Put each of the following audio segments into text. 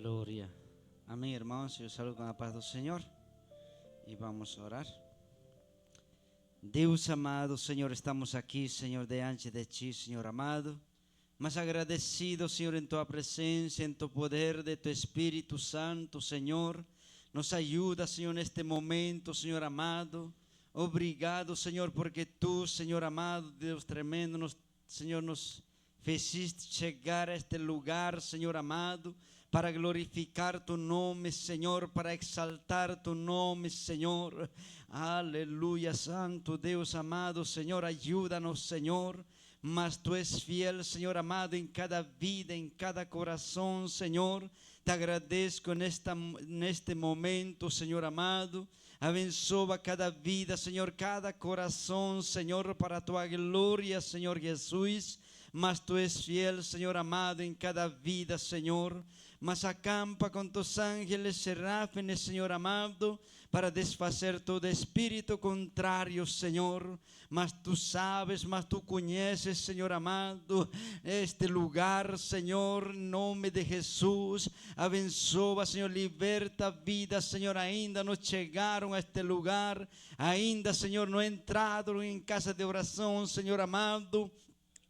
Glória. Amém, irmãos. Eu saludo com a paz do Senhor e vamos orar. Deus amado, Senhor, estamos aqui, Senhor, diante de Ti, Senhor amado, mas agradecido, Senhor, em Tua presença, em Teu poder, de Teu Espírito Santo, Senhor. Nos ajuda, Senhor, neste momento, Senhor amado. Obrigado, Senhor, porque Tu, Senhor amado, Deus tremendo, Senhor, nos fizeste chegar a este lugar, Senhor amado, para glorificar Tu nome, Senhor, para exaltar Tu nome, Senhor. Aleluya, Santo Deus amado, Senhor, ayúdanos, Senhor. Mas Tu és fiel, Senhor amado, em cada vida, em cada coração, Senhor. Te agradeço neste momento, Senhor amado. Abençoa cada vida, Senhor, cada coração, Senhor, para a Tua glória, Senhor Jesus. Mas Tu és fiel, Senhor amado, em cada vida, Senhor. Mas acampa com Tus ángeles serafines, Senhor amado, para desfazer todo espírito contrário, Senhor. Mas Tu sabes, mas Tu conheces, Senhor amado, este lugar, Senhor, em nome de Jesus. Abençoa, Senhor, liberta vidas, Senhor, ainda não chegaram a este lugar, ainda, Senhor, não entraram em casa de oração, Senhor amado.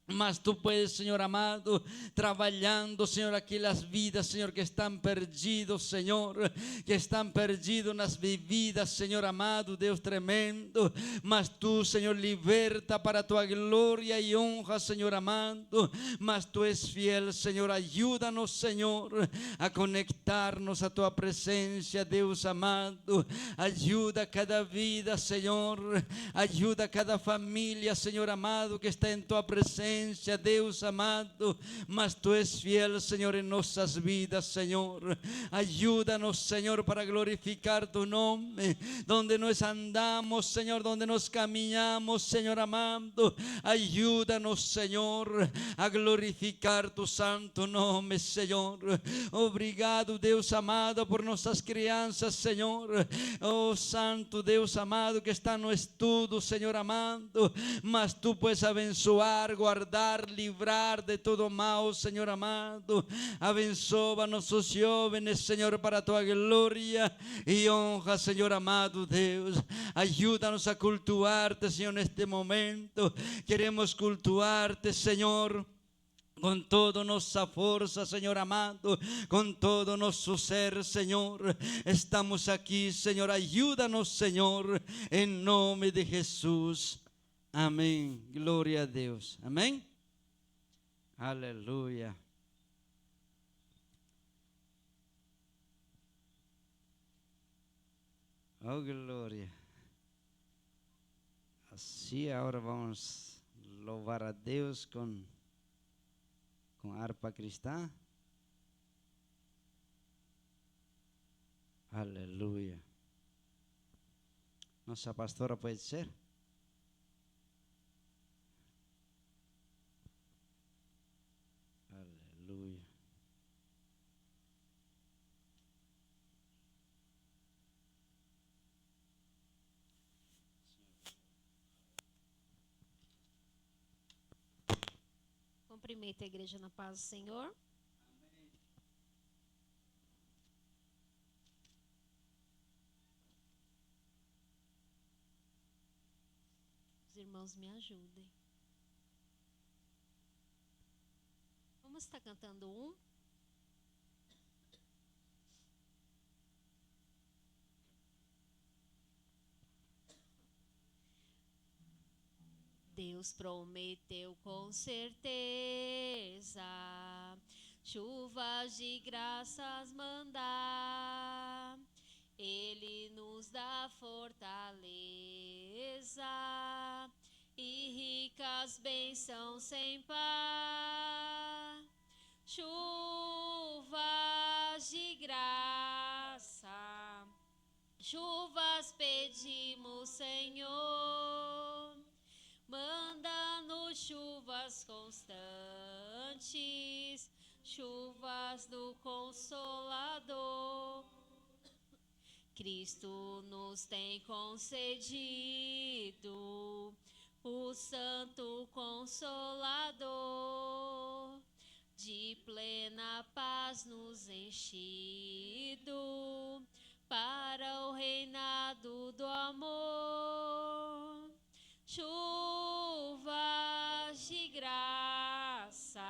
Mas Tu puedes, Senhor amado, trabalhando, Senhor, aquelas vidas, Senhor, que estão perdidos, Senhor, que estão perdidos nas vividas, Senhor amado, Deus tremendo. Mas Tu, Senhor, liberta para a Tua glória e honra, Senhor amado. Mas Tu és fiel, Senhor, ajuda-nos, Senhor, a conectar-nos à Tua presença, Deus amado. Ajuda cada vida, Senhor, ajuda cada família, Senhor amado, que está em Tua presença, Deus amado. Mas Tu és fiel, Senhor, em nossas vidas, Senhor. Ajuda-nos, Senhor, para glorificar Tu nome, donde nós andamos, Senhor, donde nós caminhamos, Senhor amado. Ajuda-nos, Senhor, a glorificar Tu santo nome, Senhor. Obrigado, Deus amado, por nossas crianças, Senhor. Oh, santo Deus amado, que está no estudo, Senhor amado. Mas Tu puedes abençoar, guardar, livrar de todo mal, Senhor amado. Abençoa nossos jovens, Senhor, para a Tua glória e honra, Senhor amado Deus. Ajuda-nos a cultuar-te, Senhor, neste momento. Queremos cultuar-te, Senhor, com toda nossa força, Senhor amado, com todo nosso ser, Senhor. Estamos aqui, Senhor, ajuda-nos, Senhor, em nome de Jesus. Amém. Glória a Deus. Amém. Aleluia. Oh, glória. Assim, agora vamos louvar a Deus com harpa cristã. Aleluia. Nossa pastora pode ser? Aleluia. Cumprimento a igreja na paz do Senhor. Os irmãos me ajudem. Vamos estar cantando um. Deus prometeu com certeza chuvas de graças mandar. Ele nos dá fortaleza e ricas bênçãos sem par. Chuvas de graça, chuvas pedimos, Senhor. Manda-nos chuvas constantes, chuvas do Consolador. Cristo nos tem concedido o Santo Consolador. de plena paz nos enchido, para o reinado do amor. Chuvas de graças,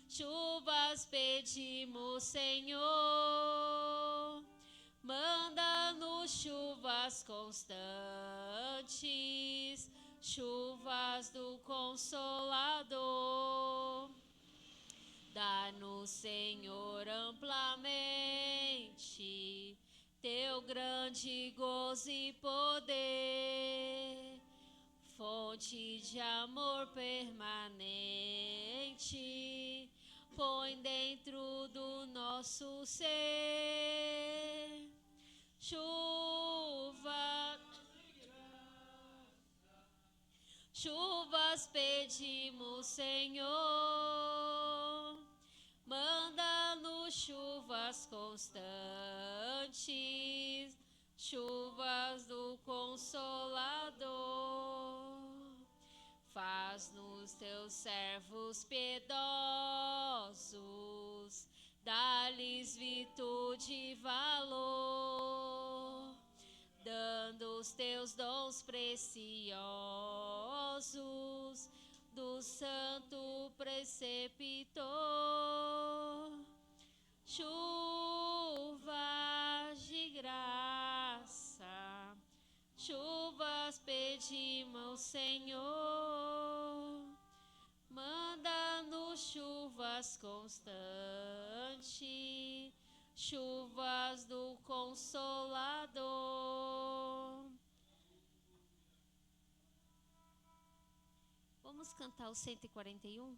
chuvas pedimos, Senhor. Manda-nos chuvas constantes, chuvas do Consolador. Dá-nos, Senhor, amplamente teu grande gozo e poder, fonte de amor permanente, põe dentro do nosso ser. Chuvas pedimos, Senhor. Manda-nos chuvas constantes, chuvas do Consolador. Faz-nos teus servos piedosos, dá-lhes virtude e valor, dando os teus dons preciosos do santo preceptor. Chuvas de graça, chuvas pedimos, Senhor. Manda-nos chuvas constantes, chuvas do Consolador. Vamos cantar o 141?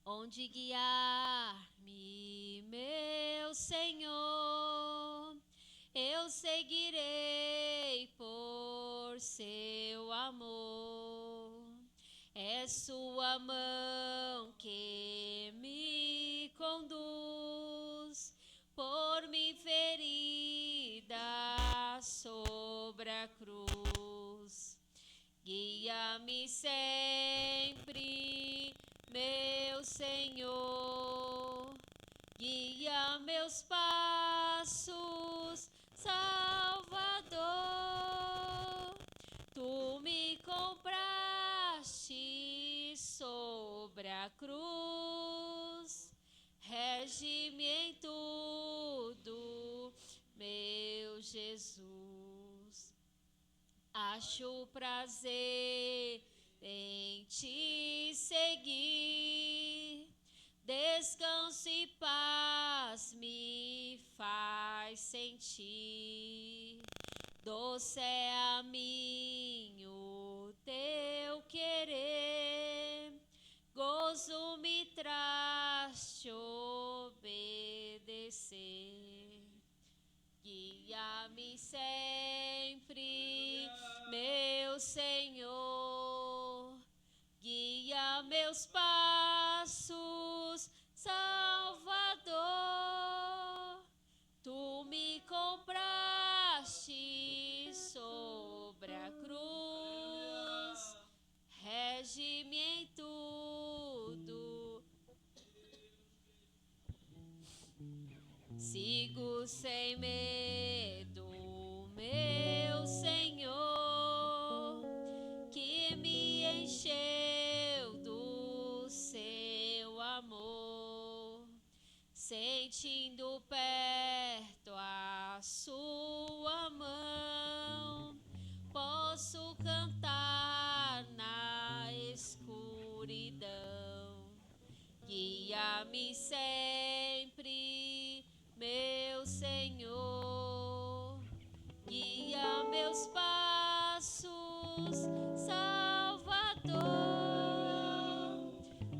Onde guiar-me, meu Senhor, eu seguirei por seu amor. É sua mão que me conduz, por mim ferida sobre a cruz. Guia-me sempre, meu Senhor, guia meus passos, Salvador. Tu me compraste sobre a cruz, rege-me em tudo, meu Jesus. Acho prazer em te seguir, descanso e paz me faz sentir. Doce é a mim o teu querer, gozo me traz te obedecer. Guia-me sempre, meu Senhor, guia meus passos, Salvador. Tu me compraste sobre a cruz, rege-me em tudo. Sigo sem medo, meu Senhor, que me encheu do seu amor, sentindo perto a sua mão, posso cantar na escuridão. Guia-me sempre, meu Senhor, guia meus passos, Salvador.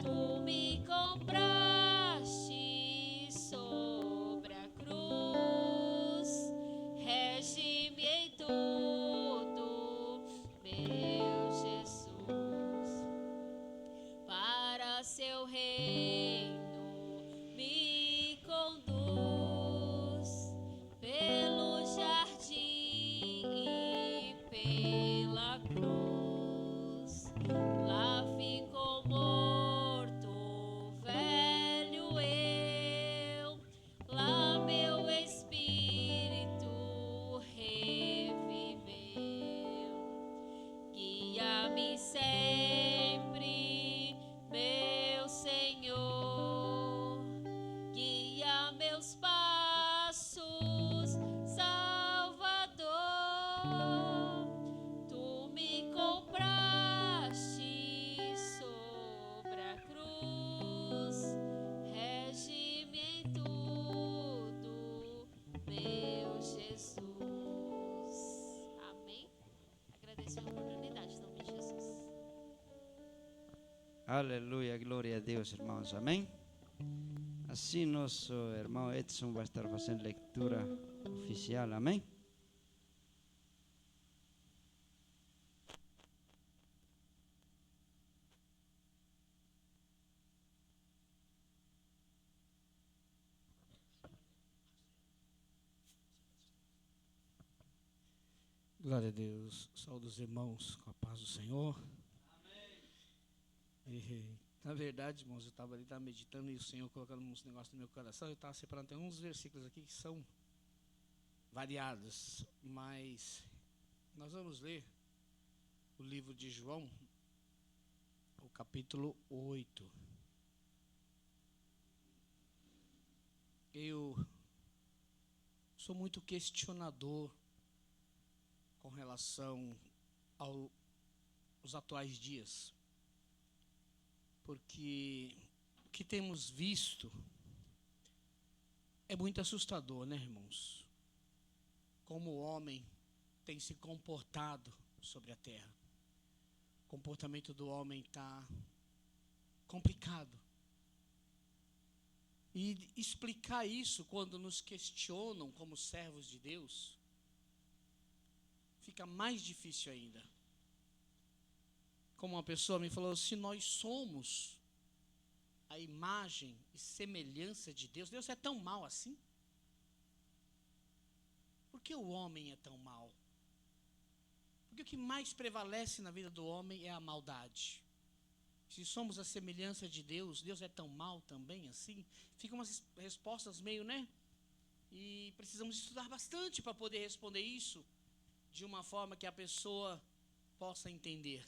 Tu me compraste sobre a cruz, rege-me em tudo, meu Jesus. Para seu reino me conduz, Aleluia, glória a Deus, irmãos. Amém? Assim, nosso irmão Edson vai estar fazendo leitura oficial. Amém? Glória a Deus. Saúde os irmãos com a paz do Senhor. Amém. Na verdade, irmãos, eu estava ali meditando e o Senhor colocando uns negócios no meu coração. Eu estava separando, tem uns versículos aqui que são variados, mas nós vamos ler o livro de João, o capítulo 8. Eu sou muito questionador com relação aos atuais dias, porque o que temos visto é muito assustador, né, irmãos? Como o homem tem se comportado sobre a terra. O comportamento do homem está complicado. E explicar isso quando nos questionam como servos de Deus fica mais difícil ainda. Como uma pessoa me falou, se nós somos a imagem e semelhança de Deus, Deus é tão mau assim? Por que o homem é tão mau? Porque o que mais prevalece na vida do homem é a maldade. Se somos a semelhança de Deus, Deus é tão mau também assim? Ficam umas respostas meio, né? E precisamos estudar bastante para poder responder isso de uma forma que a pessoa possa entender.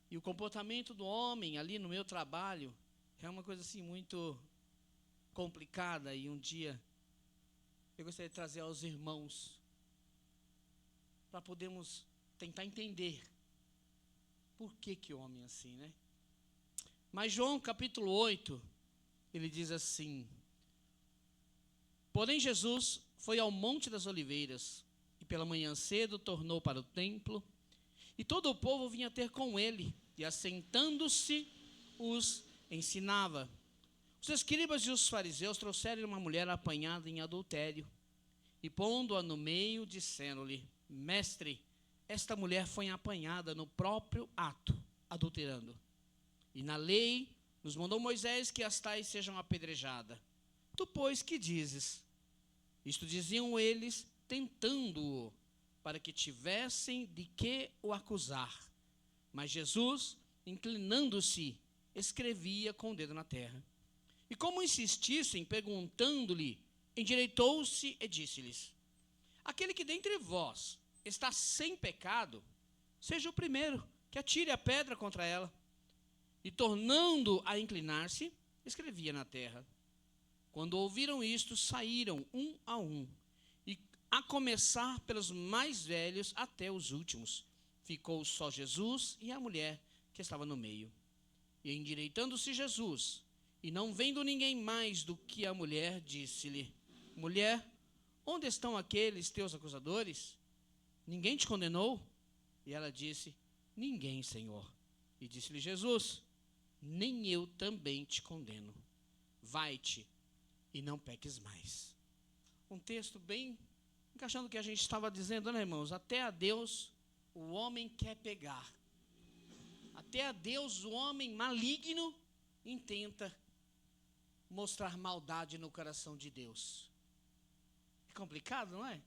E o comportamento do homem ali no meu trabalho é uma coisa assim muito complicada. E um dia eu gostaria de trazer aos irmãos para podermos tentar entender por que o homem é assim, né? Mas João capítulo 8, ele diz assim: porém Jesus foi ao Monte das Oliveiras, e pela manhã cedo tornou para o templo, e todo o povo vinha ter com ele, e assentando-se os ensinava. Os escribas e os fariseus trouxeram uma mulher apanhada em adultério, e pondo-a no meio, disseram-lhe: mestre, esta mulher foi apanhada no próprio ato, adulterando. E na lei nos mandou Moisés que as tais sejam apedrejadas. Tu, pois, que dizes? Isto diziam eles, tentando-o, para que tivessem de que o acusar. Mas Jesus, inclinando-se, escrevia com o dedo na terra. E como insistissem, perguntando-lhe, endireitou-se e disse-lhes: aquele que dentre vós está sem pecado, seja o primeiro que atire a pedra contra ela. E tornando a inclinar-se, escrevia na terra. Quando ouviram isto, saíram um a um, e a começar pelos mais velhos até os últimos. Ficou só Jesus e a mulher que estava no meio. E endireitando-se Jesus, e não vendo ninguém mais do que a mulher, disse-lhe: mulher, onde estão aqueles teus acusadores? Ninguém te condenou? E ela disse: ninguém, Senhor. E disse-lhe Jesus: nem eu também te condeno. Vai-te e não peques mais. Um texto bem encaixando o que a gente estava dizendo, né, irmãos? Até a Deus o homem quer pegar. Até a Deus o homem maligno intenta mostrar maldade no coração de Deus. É complicado, não é?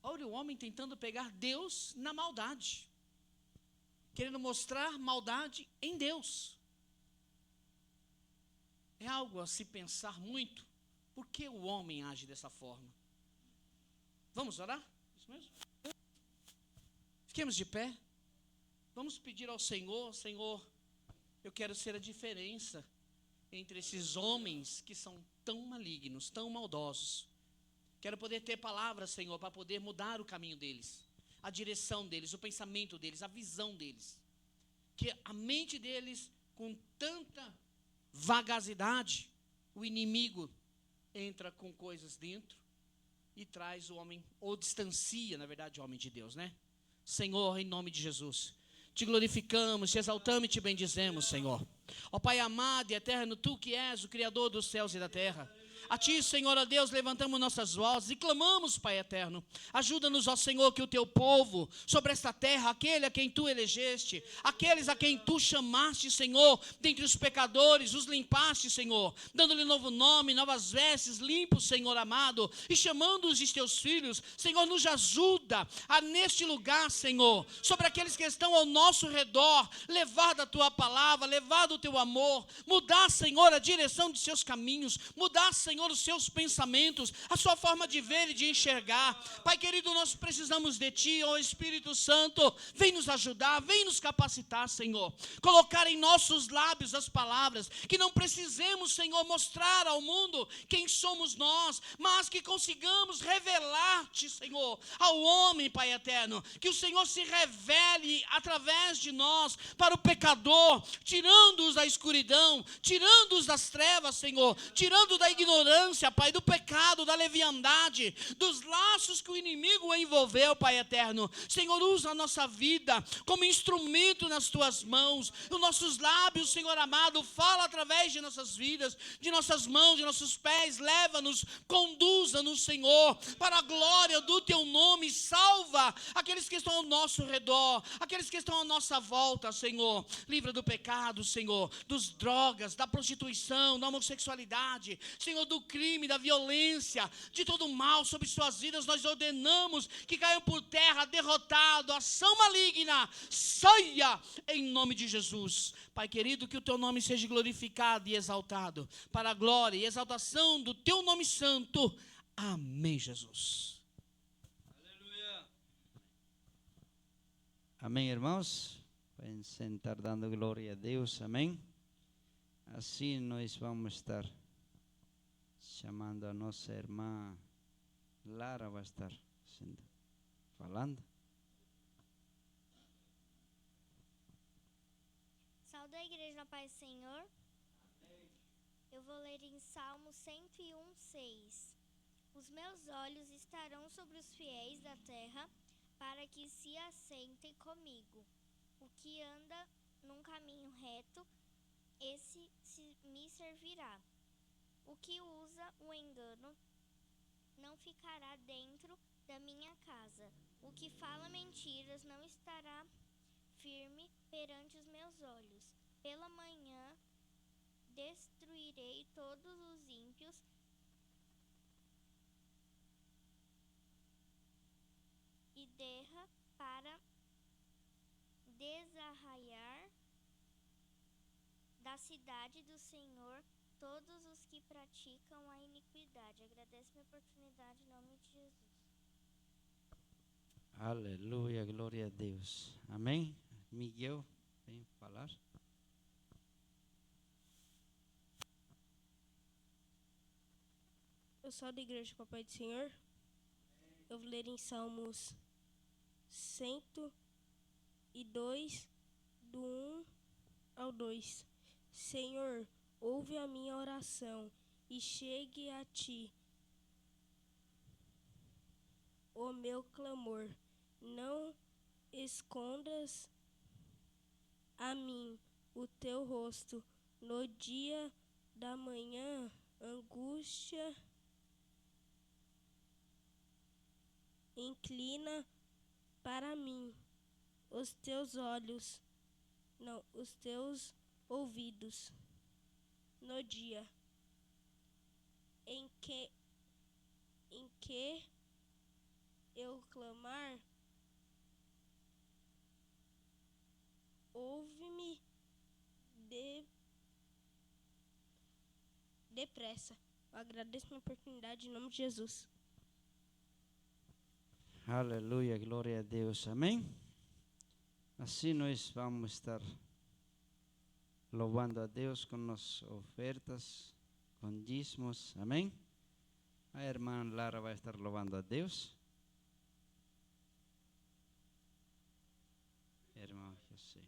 Olha o homem tentando pegar Deus na maldade, querendo mostrar maldade em Deus. É algo a se pensar muito. Por que o homem age dessa forma? Vamos orar? Isso mesmo? Fiquemos de pé. Vamos pedir ao Senhor: Senhor, eu quero ser a diferença entre esses homens que são tão malignos, tão maldosos. Quero poder ter palavras, Senhor, para poder mudar o caminho deles, a direção deles, o pensamento deles, a visão deles. Que a mente deles, com tanta vagacidade, o inimigo entra com coisas dentro e traz o homem, ou distancia, na verdade, o homem de Deus, né? Senhor, em nome de Jesus, te glorificamos, te exaltamos e te bendizemos, Senhor. Ó Pai amado e eterno, Tu que és o Criador dos céus e da terra, a Ti, Senhor, ó Deus, levantamos nossas vozes e clamamos, Pai eterno. Ajuda-nos, ó Senhor, que o Teu povo, sobre esta terra, aquele a quem Tu elegeste, aqueles a quem Tu chamaste, Senhor, dentre os pecadores, os limpaste, Senhor, dando-lhe novo nome, novas vestes, limpos, Senhor amado, e chamando-os de Teus filhos. Senhor, nos ajuda a neste lugar, Senhor, sobre aqueles que estão ao nosso redor, levar da Tua palavra, levar do Teu amor, mudar, Senhor, a direção de seus caminhos, mudar, Senhor, os seus pensamentos, a sua forma de ver e de enxergar. Pai querido, nós precisamos de Ti, ó Espírito Santo, vem nos ajudar, vem nos capacitar, Senhor, colocar em nossos lábios as palavras, que não precisemos, Senhor, mostrar ao mundo quem somos nós, mas que consigamos revelar-Te, Senhor, ao homem, Pai eterno, que o Senhor se revele através de nós, para o pecador, tirando-os da escuridão, tirando-os das trevas, Senhor, tirando da ignorância, Pai, do pecado, da leviandade, dos laços que o inimigo envolveu, Pai eterno. Senhor, usa a nossa vida como instrumento nas Tuas mãos, os nossos lábios, Senhor amado, fala através de nossas vidas, de nossas mãos, de nossos pés, leva-nos, conduza-nos, Senhor, para a glória do Teu nome, salva aqueles que estão ao nosso redor, aqueles que estão à nossa volta, Senhor, livra do pecado, Senhor, dos drogas, da prostituição, da homossexualidade, Senhor, do crime, da violência, de todo o mal sobre suas vidas. Nós ordenamos que caiam por terra, derrotado, ação maligna, saia em nome de Jesus. Pai querido, que o Teu nome seja glorificado e exaltado, para a glória e exaltação do Teu nome santo. Amém, Jesus. Aleluia. Amém, irmãos? Podem sentar dando glória a Deus, amém? Assim nós vamos estar chamando a nossa irmã Lara, vai estar falando. Saúde a igreja na paz do Senhor. Eu vou ler em Salmo 101:6. Os meus olhos estarão sobre os fiéis da terra, para que se assentem comigo. O que anda num caminho reto, esse me servirá. O que usa o engano não ficará dentro da minha casa. O que fala mentiras não estará firme perante os meus olhos. Pela manhã destruirei todos os ímpios e derra para desarraiar da cidade do Senhor todos os que praticam a iniquidade. Agradeço a oportunidade em nome de Jesus. Aleluia, glória a Deus. Amém? Miguel, vem falar. Eu sou da Igreja Papai do Senhor. Eu vou ler em Salmos 102, do 1 ao 2. Senhor, ouve a minha oração e chegue a Ti o meu clamor. Não escondas a mim o Teu rosto. No dia da manhã, angústia inclina para mim os Teus olhos, não, os Teus ouvidos. No dia em que eu clamar, ouve-me depressa. Eu agradeço a oportunidade em nome de Jesus. Aleluia, glória a Deus, amém? Assim nós vamos estar louvando a Deus com nossas ofertas, com dízimos, amém? A irmã Lara vai estar louvando a Deus. Irmão José.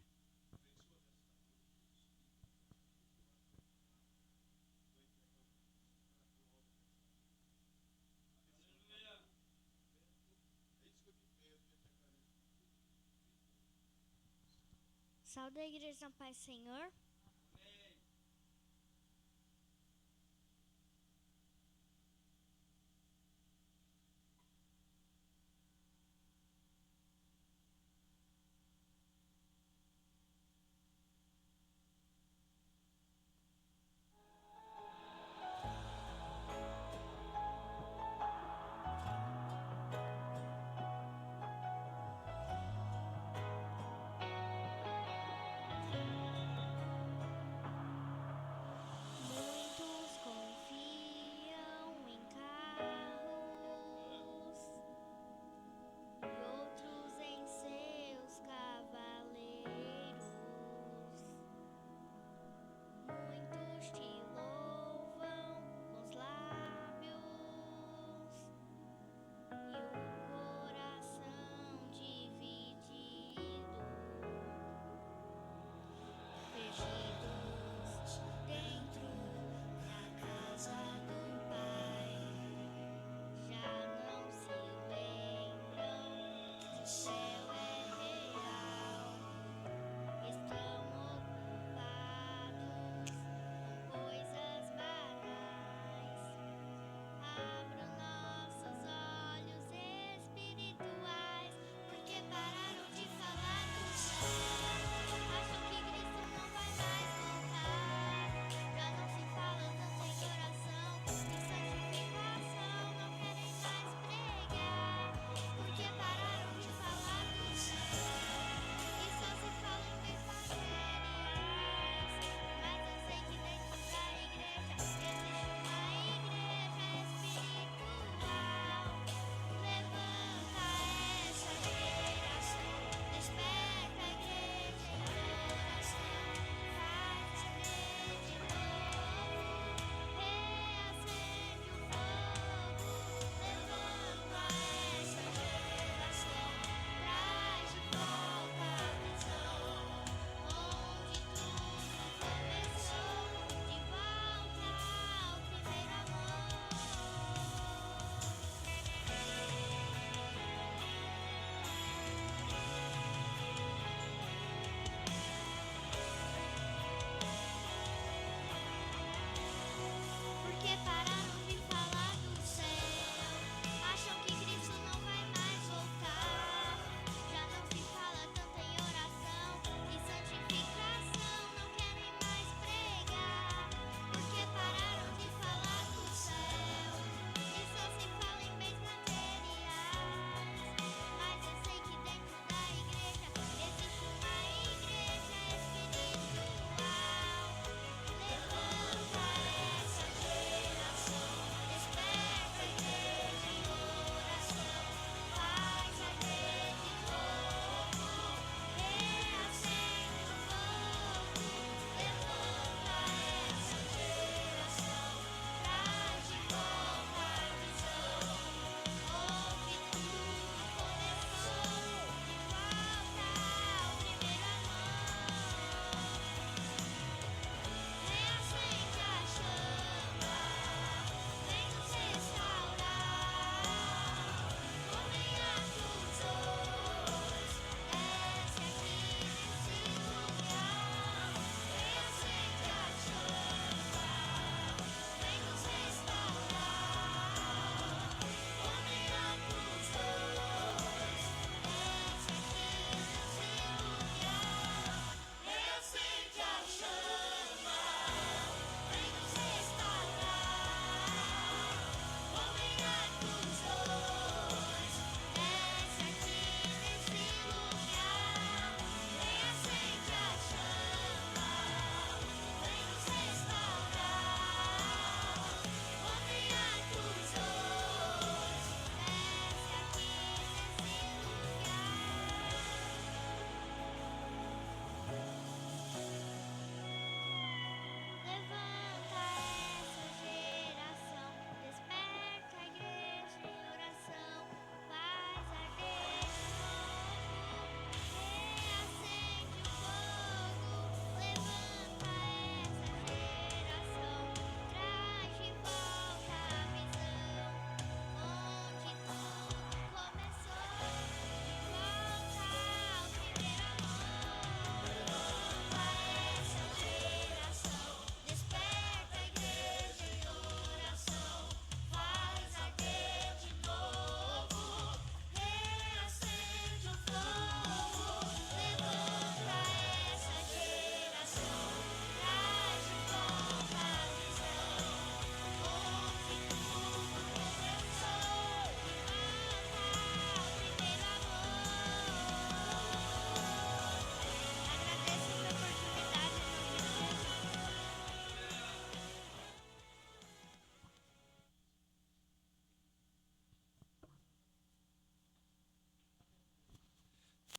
Pessoal da Igreja na Paz do Senhor.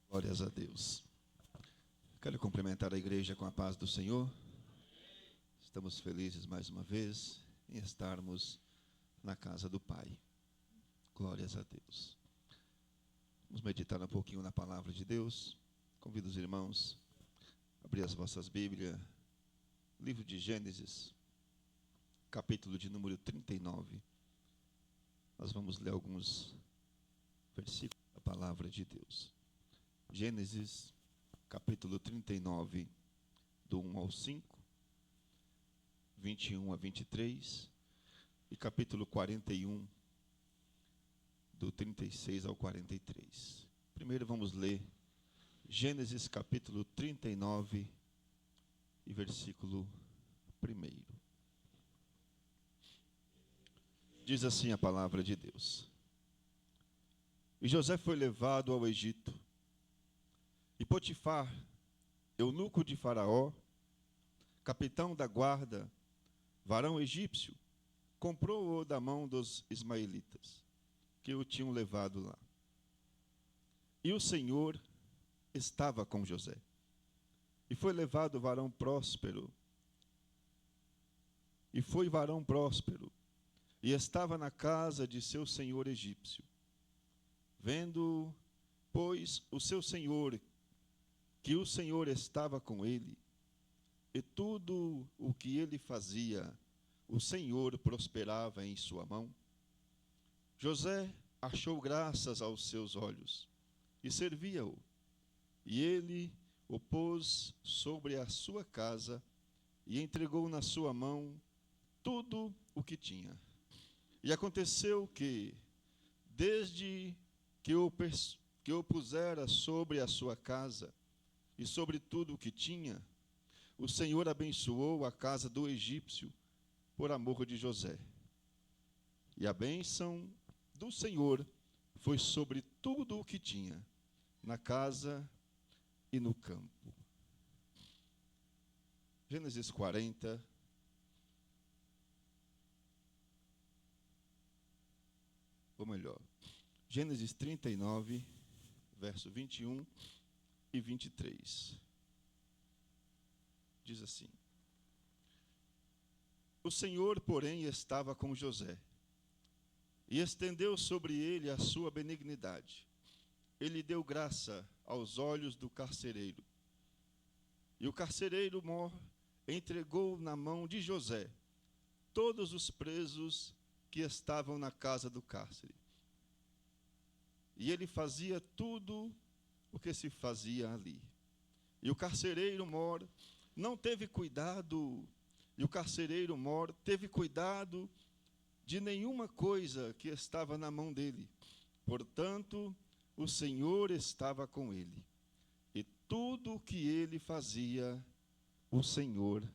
Glórias a Deus. Quero cumprimentar a igreja com a paz do Senhor. Estamos felizes mais uma vez em estarmos na casa do Pai. Glórias a Deus. Vamos meditar um pouquinho na palavra de Deus. Convido os irmãos a abrir as vossas Bíblias. Livro de Gênesis, capítulo de número 39. Nós vamos ler alguns versículos da palavra de Deus. Gênesis, capítulo 39, do 1 ao 5, 21 a 23, e capítulo 41, do 36 ao 43. Primeiro vamos ler Gênesis, capítulo 39, e versículo 1. Diz assim a palavra de Deus. E José foi levado ao Egito, e Potifar, eunuco de Faraó, capitão da guarda, varão egípcio, comprou-o da mão dos ismaelitas, que o tinham levado lá. E o Senhor estava com José. E foi levado varão próspero. E foi varão próspero, e estava na casa de seu senhor egípcio. Vendo, pois, o seu senhor, que o Senhor estava com ele, e tudo o que ele fazia, o Senhor prosperava em sua mão, José achou graças aos seus olhos, e servia-o. E ele o pôs sobre a sua casa, e entregou na sua mão tudo o que tinha. E aconteceu que, desde que o pusera sobre a sua casa, e sobre tudo o que tinha, o Senhor abençoou a casa do egípcio, por amor de José. E a bênção do Senhor foi sobre tudo o que tinha, na casa e no campo. Gênesis 40, ou melhor, Gênesis 39, verso 21 e 23. Diz assim: O Senhor, porém, estava com José, e estendeu sobre ele a sua benignidade. Ele deu graça aos olhos do carcereiro. E o carcereiro mor entregou na mão de José todos os presos que estavam na casa do cárcere. E ele fazia tudo o que se fazia ali. E o carcereiro mor não teve cuidado, e o carcereiro mor teve cuidado de nenhuma coisa que estava na mão dele. Portanto, o Senhor estava com ele, e tudo o que ele fazia, o Senhor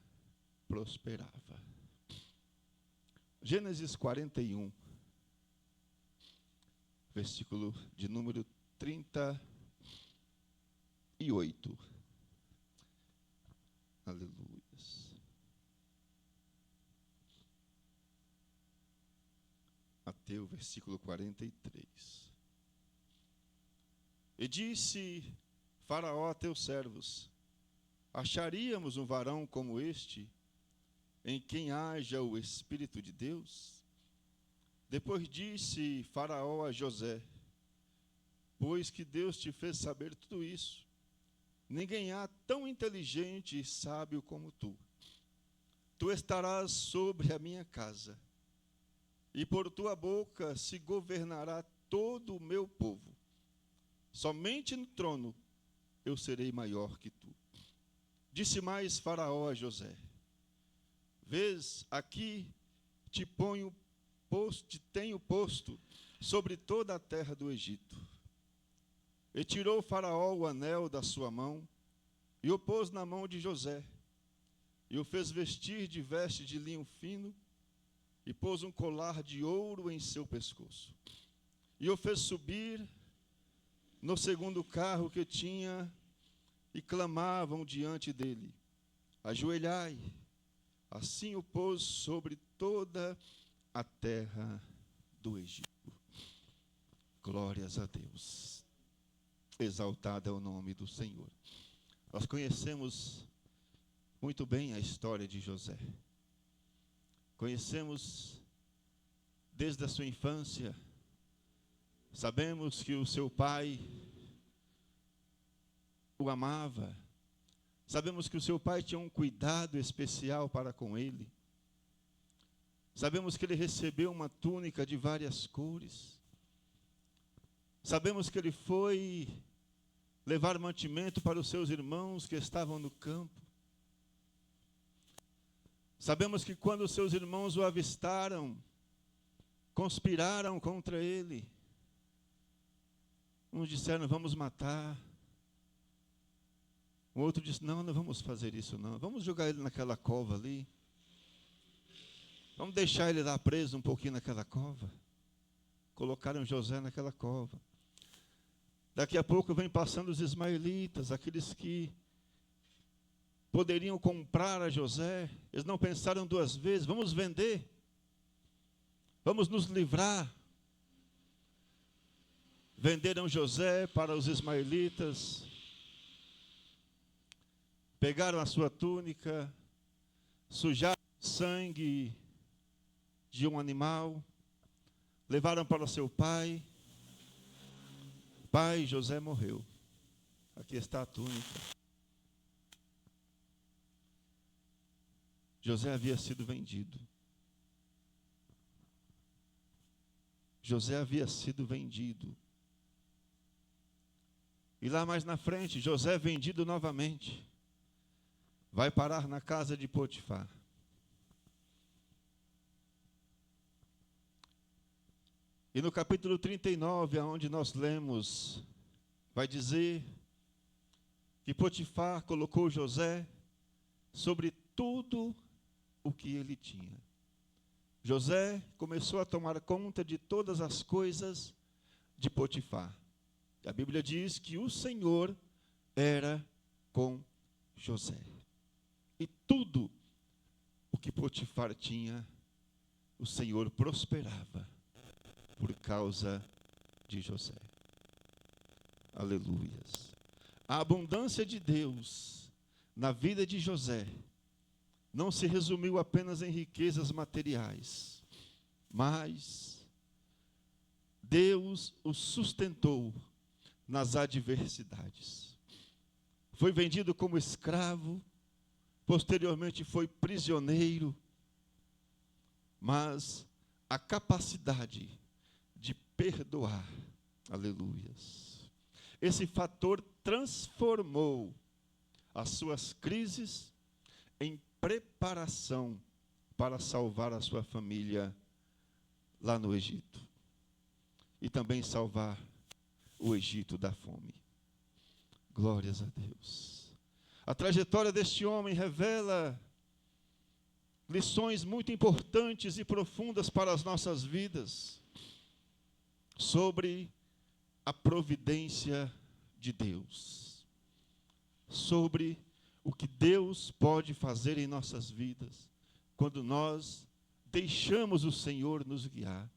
prosperava. Gênesis 41, versículo de número 38. Aleluia. Até o versículo 43. E disse Faraó a teus servos: acharíamos um varão como este, em quem haja o Espírito de Deus? Depois disse Faraó a José: pois que Deus te fez saber tudo isso, ninguém há tão inteligente e sábio como tu. Tu estarás sobre a minha casa, e por tua boca se governará todo o meu povo. Somente no trono eu serei maior que tu. Disse mais Faraó a José: vês, aqui te tenho posto sobre toda a terra do Egito. E tirou Faraó o anel da sua mão, e o pôs na mão de José, e o fez vestir de veste de linho fino, e pôs um colar de ouro em seu pescoço. E o fez subir no segundo carro que tinha, e clamavam diante dele: ajoelhai. Assim o pôs sobre toda a terra do Egito. Glórias a Deus. Exaltado é o nome do Senhor. Nós conhecemos muito bem a história de José. Conhecemos desde a sua infância. Sabemos que o seu pai o amava. Sabemos que o seu pai tinha um cuidado especial para com ele. Sabemos que ele recebeu uma túnica de várias cores. Sabemos que ele foi levar mantimento para os seus irmãos que estavam no campo. Sabemos que quando os seus irmãos o avistaram, conspiraram contra ele. Uns disseram, vamos matar. O outro disse, não vamos fazer isso não. Vamos jogar ele naquela cova ali. Vamos deixar ele lá preso um pouquinho naquela cova. Colocaram José naquela cova. Daqui a pouco vem passando os ismaelitas, aqueles que poderiam comprar a José. Eles não pensaram duas vezes, vamos vender. Vamos nos livrar. Venderam José para os ismaelitas. Pegaram a sua túnica, sujaram sangue de um animal, levaram para o seu pai. Pai, José morreu. Aqui está a túnica. José havia sido vendido. José havia sido vendido. E lá mais na frente, José vendido novamente. Vai parar na casa de Potifar. E no capítulo 39, onde nós lemos, vai dizer que Potifar colocou José sobre tudo o que ele tinha. José começou a tomar conta de todas as coisas de Potifar. E a Bíblia diz que o Senhor era com José. E tudo o que Potifar tinha, o Senhor prosperava por causa de José. Aleluias. A abundância de Deus na vida de José não se resumiu apenas em riquezas materiais, mas Deus o sustentou nas adversidades. Foi vendido como escravo, posteriormente foi prisioneiro, mas a capacidade de perdoar, aleluias, esse fator transformou as suas crises em preparação para salvar a sua família lá no Egito. E também salvar o Egito da fome. Glórias a Deus. A trajetória deste homem revela lições muito importantes e profundas para as nossas vidas sobre a providência de Deus, sobre o que Deus pode fazer em nossas vidas quando nós deixamos o Senhor nos guiar,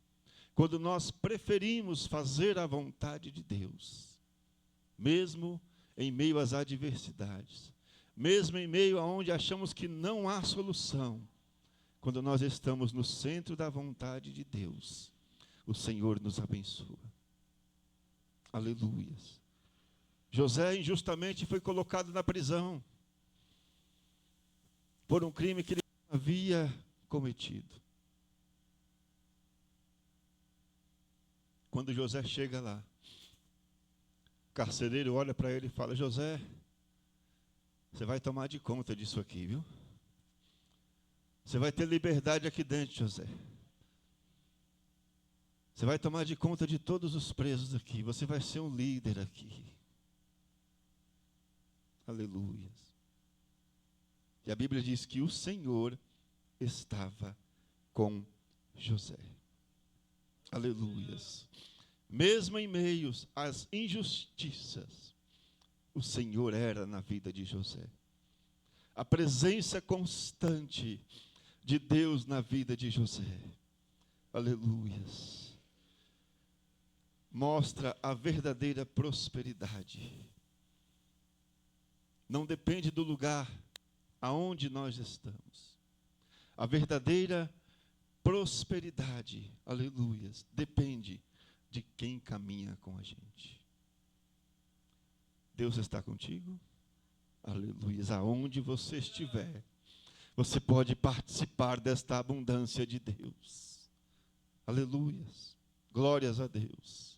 quando nós preferimos fazer a vontade de Deus, mesmo em meio às adversidades, mesmo em meio aonde achamos que não há solução. Quando nós estamos no centro da vontade de Deus, o Senhor nos abençoa. Aleluias. José injustamente foi colocado na prisão por um crime que ele havia cometido. Quando José chega lá, o carcereiro olha para ele e fala: José, você vai tomar de conta disso aqui, viu? Você vai ter liberdade aqui dentro, José. Você vai tomar de conta de todos os presos aqui. Você vai ser um líder aqui. Aleluia. E a Bíblia diz que o Senhor estava com José. Aleluias. Mesmo em meio às injustiças, o Senhor era na vida de José. A presença constante de Deus na vida de José. Aleluias. mostra a verdadeira prosperidade. Não depende do lugar aonde nós estamos. A verdadeira prosperidade, aleluias, depende de quem caminha com a gente. Deus está contigo? Aleluias. Aonde você estiver, você pode participar desta abundância de Deus. Aleluias. Glórias a Deus.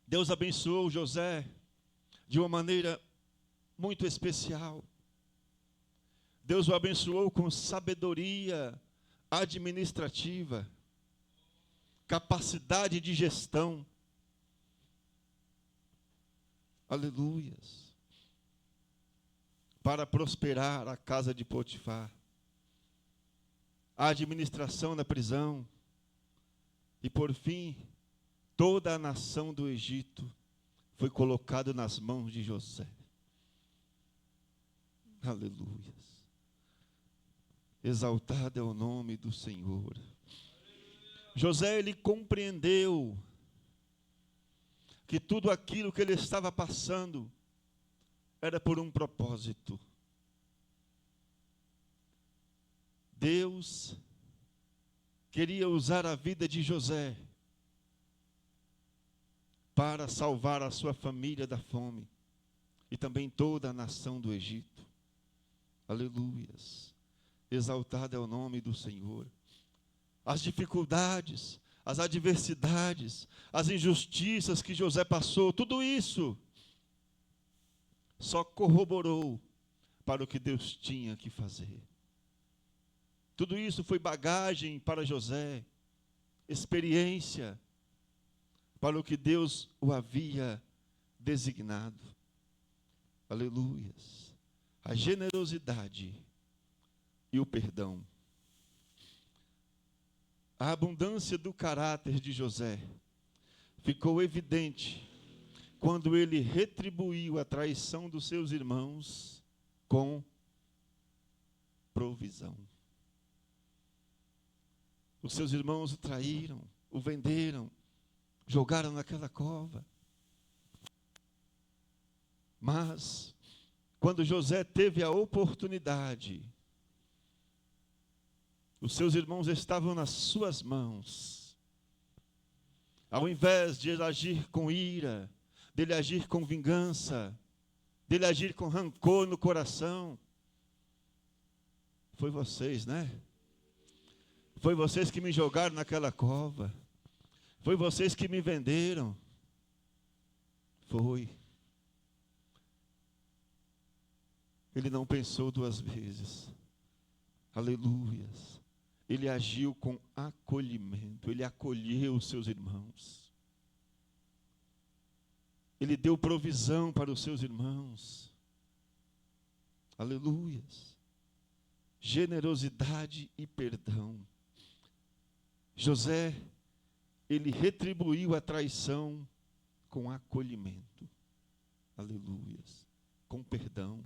Deus abençoou José de uma maneira muito especial. Deus o abençoou com sabedoria administrativa, capacidade de gestão. Aleluias. Para prosperar a casa de Potifar, a administração na prisão, e por fim, toda a nação do Egito foi colocada nas mãos de José. Aleluias. Exaltado é o nome do Senhor. José, ele compreendeu que tudo aquilo que ele estava passando era por um propósito. Deus queria usar a vida de José para salvar a sua família da fome e também toda a nação do Egito. Aleluias. Exaltado é o nome do Senhor. As dificuldades, as adversidades, as injustiças que José passou, tudo isso só corroborou para o que Deus tinha que fazer. Tudo isso foi bagagem para José, experiência para o que Deus o havia designado. Aleluias. A generosidade e o perdão. A abundância do caráter de José ficou evidente quando ele retribuiu a traição dos seus irmãos com provisão. Os seus irmãos o traíram, o venderam, jogaram naquela cova. Mas, quando José teve a oportunidade, os seus irmãos estavam nas suas mãos. Ao invés de ele agir com ira, dele agir com vingança, dele agir com rancor no coração, foi vocês, né? Foi vocês que me jogaram naquela cova. Foi vocês que me venderam. Foi. Ele não pensou duas vezes. Aleluias. Ele agiu com acolhimento. Ele acolheu os seus irmãos. Ele deu provisão para os seus irmãos. Aleluias. Generosidade e perdão. José, ele retribuiu a traição com acolhimento. Aleluias. Com perdão.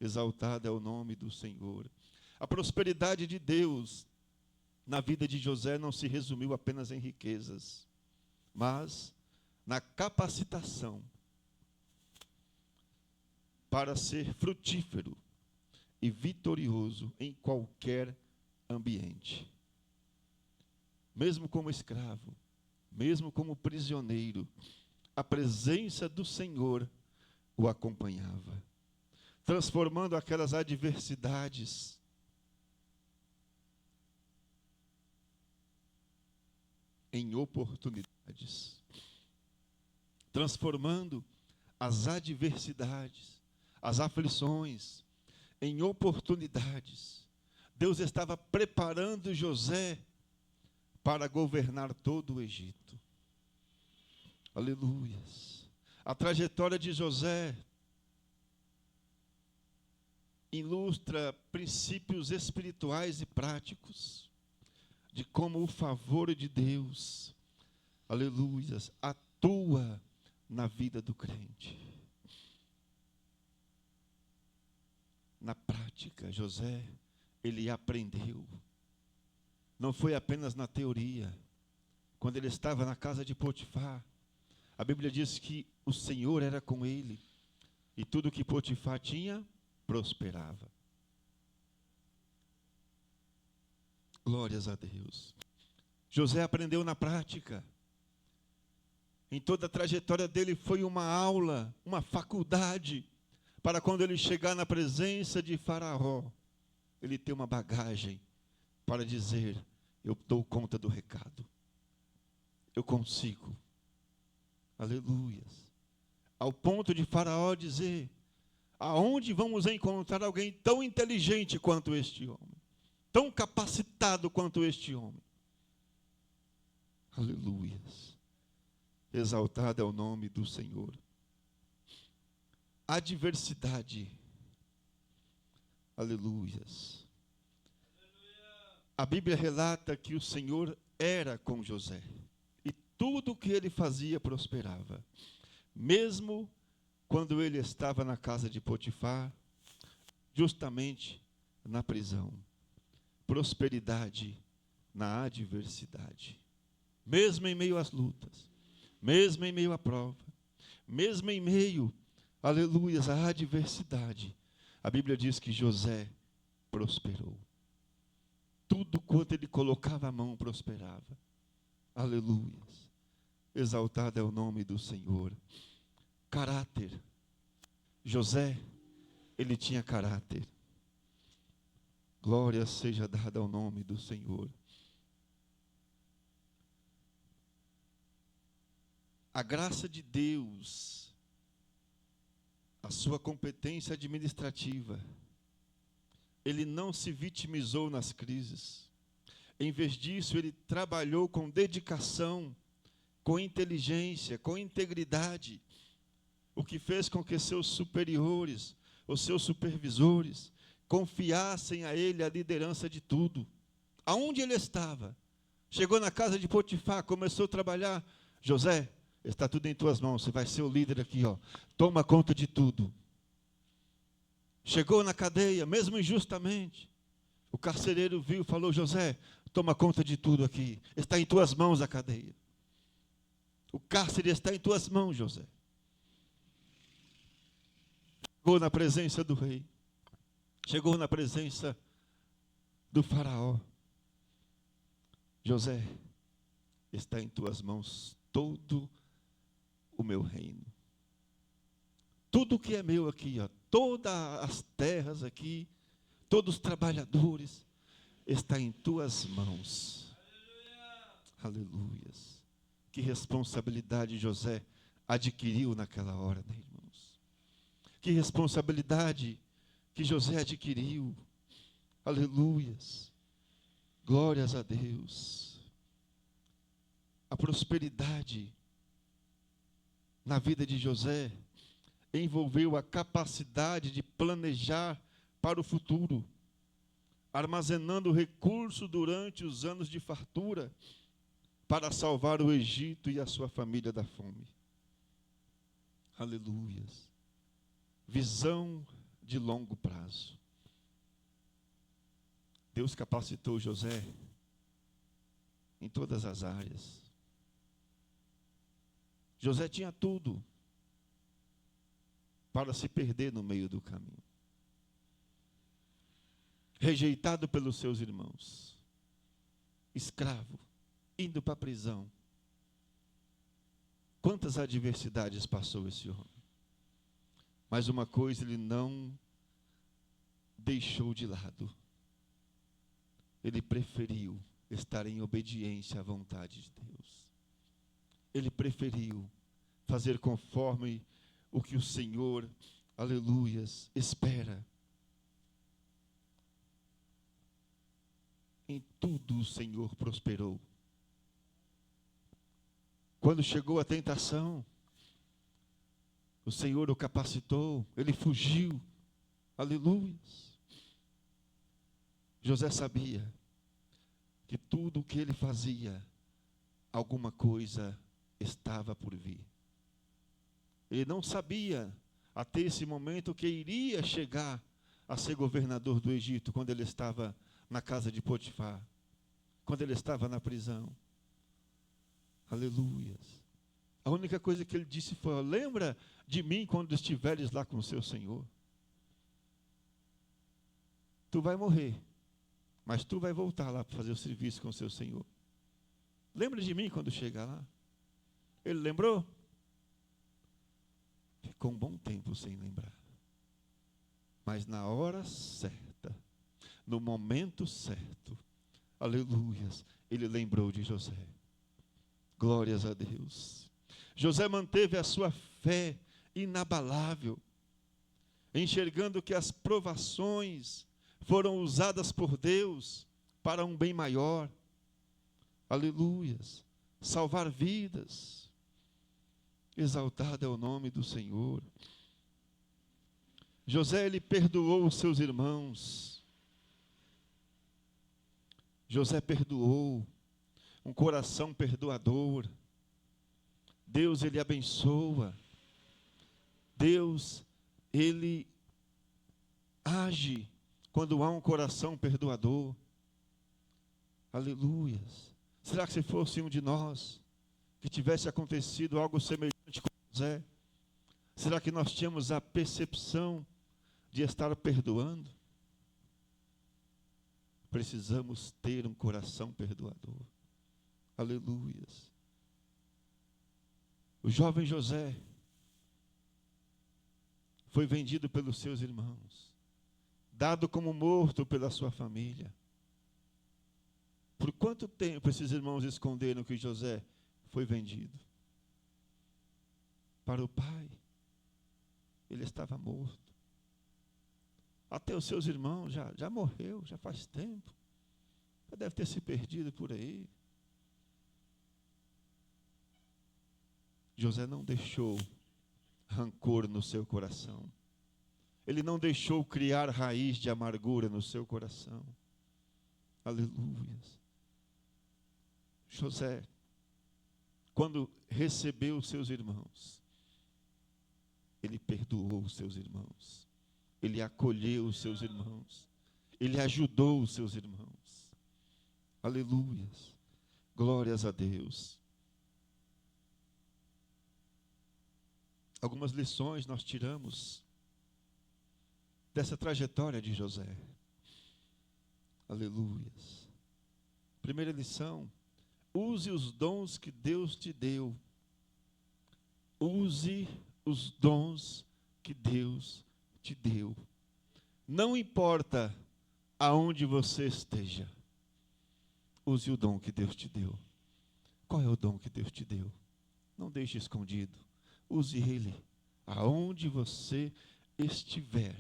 Exaltado é o nome do Senhor. A prosperidade de Deus na vida de José não se resumiu apenas em riquezas, mas na capacitação para ser frutífero e vitorioso em qualquer ambiente. Mesmo como escravo, mesmo como prisioneiro, a presença do Senhor o acompanhava, transformando aquelas adversidades em oportunidades, transformando as adversidades, as aflições, em oportunidades. Deus estava preparando José para governar todo o Egito. Aleluias. A trajetória de José ilustra princípios espirituais e práticos de como o favor de Deus, aleluias, atua na vida do crente. Na prática, José, ele aprendeu. Não foi apenas na teoria, quando ele estava na casa de Potifar, a Bíblia diz que o Senhor era com ele, e tudo que Potifar tinha, prosperava. Glórias a Deus. José aprendeu na prática. Em toda a trajetória dele foi uma aula, uma faculdade, para quando ele chegar na presença de Faraó, ele ter uma bagagem para dizer: eu dou conta do recado. Eu consigo. Aleluias. Ao ponto de Faraó dizer: aonde vamos encontrar alguém tão inteligente quanto este homem? Tão capacitado quanto este homem? Aleluias. Exaltado é o nome do Senhor. Adversidade. Aleluias. A Bíblia relata que o Senhor era com José. E tudo o que ele fazia prosperava. Mesmo quando ele estava na casa de Potifar, justamente na prisão. Prosperidade na adversidade. Mesmo em meio às lutas, mesmo em meio à prova, mesmo em meio, aleluias, à adversidade, a Bíblia diz que José prosperou. Tudo quanto ele colocava a mão prosperava. Aleluias. Exaltado é o nome do Senhor. Caráter. José, ele tinha caráter. Glória seja dada ao nome do Senhor. A graça de Deus, a sua competência administrativa, ele não se vitimizou nas crises. Em vez disso, ele trabalhou com dedicação, com inteligência, com integridade, o que fez com que seus superiores, os seus supervisores, confiassem a ele a liderança de tudo. Aonde ele estava? Chegou na casa de Potifar, começou a trabalhar. José, está tudo em tuas mãos, você vai ser o líder aqui, ó. Toma conta de tudo. Chegou na cadeia, mesmo injustamente. O carcereiro viu e falou: José, toma conta de tudo aqui. Está em tuas mãos a cadeia. O cárcere está em tuas mãos, José. Chegou na presença do rei. Chegou na presença do faraó. José, está em tuas mãos todo o meu reino. Tudo que é meu aqui, ó, todas as terras aqui, todos os trabalhadores, está em tuas mãos. Aleluias. Que responsabilidade José adquiriu naquela hora, né, irmãos? Que responsabilidade que José adquiriu. Aleluias. Glórias a Deus. A prosperidade na vida de José envolveu a capacidade de planejar para o futuro, armazenando recursos durante os anos de fartura para salvar o Egito e a sua família da fome. Aleluias. Visão de longo prazo. Deus capacitou José em todas as áreas. José tinha tudo para se perder no meio do caminho. Rejeitado pelos seus irmãos. Escravo, indo para a prisão. Quantas adversidades passou esse homem? Mas uma coisa ele não deixou de lado. Ele preferiu estar em obediência à vontade de Deus. Ele preferiu fazer conforme o que o Senhor, aleluias, espera. Em tudo o Senhor prosperou. Quando chegou a tentação, o Senhor o capacitou, ele fugiu. Aleluias. José sabia que tudo o que ele fazia, alguma coisa estava por vir. Ele não sabia, até esse momento, que iria chegar a ser governador do Egito, quando ele estava na casa de Potifar, quando ele estava na prisão. Aleluias. A única coisa que ele disse foi: lembra de mim quando estiveres lá com o seu Senhor. Tu vai morrer, mas tu vai voltar lá para fazer o serviço com o seu Senhor. Lembra de mim quando chegar lá? Ele lembrou? Ficou um bom tempo sem lembrar. Mas na hora certa, no momento certo, aleluias, ele lembrou de José. Glórias a Deus. José manteve a sua fé inabalável, enxergando que as provações foram usadas por Deus para um bem maior. Aleluias. Salvar vidas. Exaltado é o nome do Senhor. José, ele perdoou os seus irmãos. José perdoou. Um coração perdoador. Deus, ele abençoa. Deus, ele age quando há um coração perdoador. Aleluias. Será que se fosse um de nós que tivesse acontecido algo semelhante com José, será que nós tínhamos a percepção de estar perdoando? Precisamos ter um coração perdoador. Aleluias. O jovem José foi vendido pelos seus irmãos, dado como morto pela sua família. Por quanto tempo esses irmãos esconderam que José foi vendido? Para o pai, ele estava morto. Até os seus irmãos já morreu, já faz tempo. Já deve ter se perdido por aí. José não deixou rancor no seu coração. Ele não deixou criar raiz de amargura no seu coração. Aleluia. José, quando recebeu os seus irmãos, ele perdoou os seus irmãos. Ele acolheu os seus irmãos. Ele ajudou os seus irmãos. Aleluia. Glórias a Deus. Algumas lições nós tiramos dessa trajetória de José. Aleluias. Primeira lição: use os dons que Deus te deu. Use os dons que Deus te deu. Não importa aonde você esteja, use o dom que Deus te deu. Qual é o dom que Deus te deu? Não deixe escondido. Use ele. Aonde você estiver,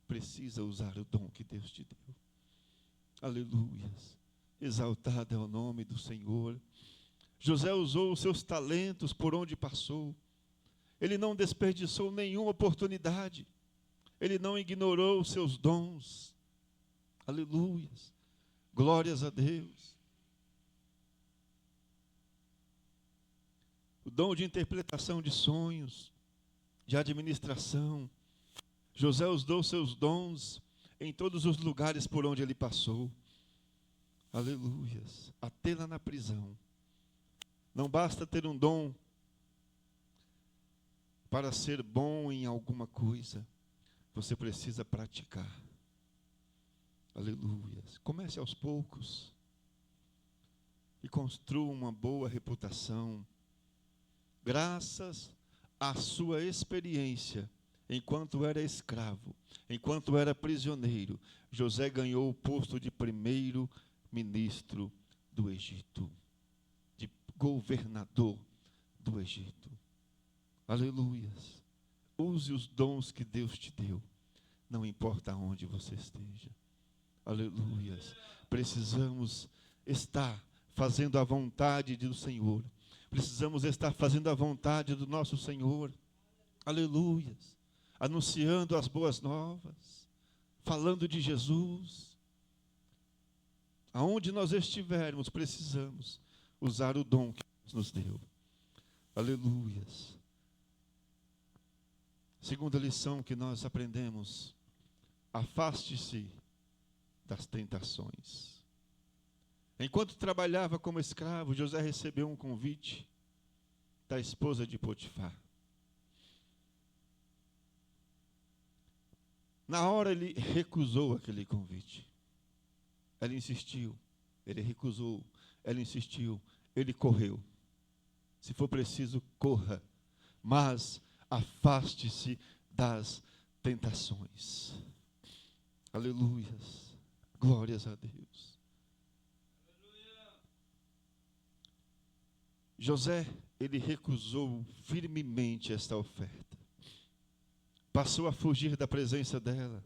precisa usar o dom que Deus te deu. Aleluias. Exaltado é o nome do Senhor. José usou os seus talentos por onde passou. Ele não desperdiçou nenhuma oportunidade. Ele não ignorou os seus dons. Aleluias. Glórias a Deus. O dom de interpretação de sonhos, de administração. José usou seus dons em todos os lugares por onde ele passou. Aleluias. Até lá na prisão. Não basta ter um dom para ser bom em alguma coisa. Você precisa praticar. Aleluias. Comece aos poucos. E construa uma boa reputação. Graças à sua experiência, enquanto era escravo, enquanto era prisioneiro, José ganhou o posto de primeiro-ministro do Egito, de governador do Egito. Aleluias. Use os dons que Deus te deu, não importa onde você esteja. Aleluias. Precisamos estar fazendo a vontade do Senhor. Precisamos estar fazendo a vontade do nosso Senhor. Aleluias. Anunciando as boas novas. Falando de Jesus. Aonde nós estivermos, precisamos usar o dom que Deus nos deu. Aleluias. Segunda lição que nós aprendemos: afaste-se das tentações. Enquanto trabalhava como escravo, José recebeu um convite da esposa de Potifar. Na hora ele recusou aquele convite. Ela insistiu, ele recusou, ela insistiu, ele correu. Se for preciso, corra, mas afaste-se das tentações. Aleluias, glórias a Deus. José, ele recusou firmemente esta oferta. Passou a fugir da presença dela.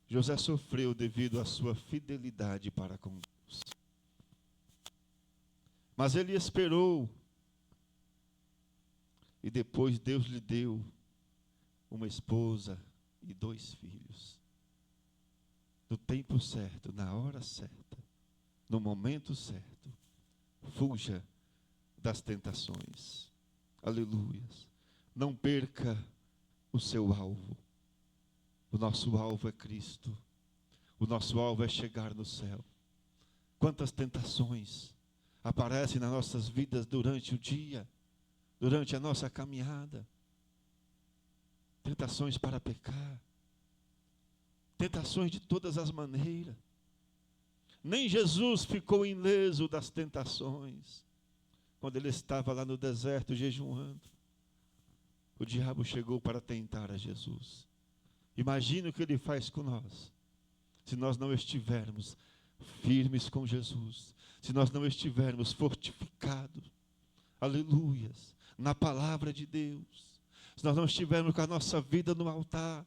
José sofreu devido à sua fidelidade para com Deus. Mas ele esperou. E depois Deus lhe deu uma esposa e 2 filhos. No tempo certo, na hora certa, no momento certo. Fuja das tentações. Aleluias. Não perca o seu alvo. O nosso alvo é Cristo. O nosso alvo é chegar no céu. Quantas tentações aparecem nas nossas vidas durante o dia, durante a nossa caminhada. Tentações para pecar. Tentações de todas as maneiras. Nem Jesus ficou ileso das tentações. Quando ele estava lá no deserto jejuando, o diabo chegou para tentar a Jesus. Imagina o que ele faz com nós, se nós não estivermos firmes com Jesus, se nós não estivermos fortificados, aleluias, na palavra de Deus, se nós não estivermos com a nossa vida no altar.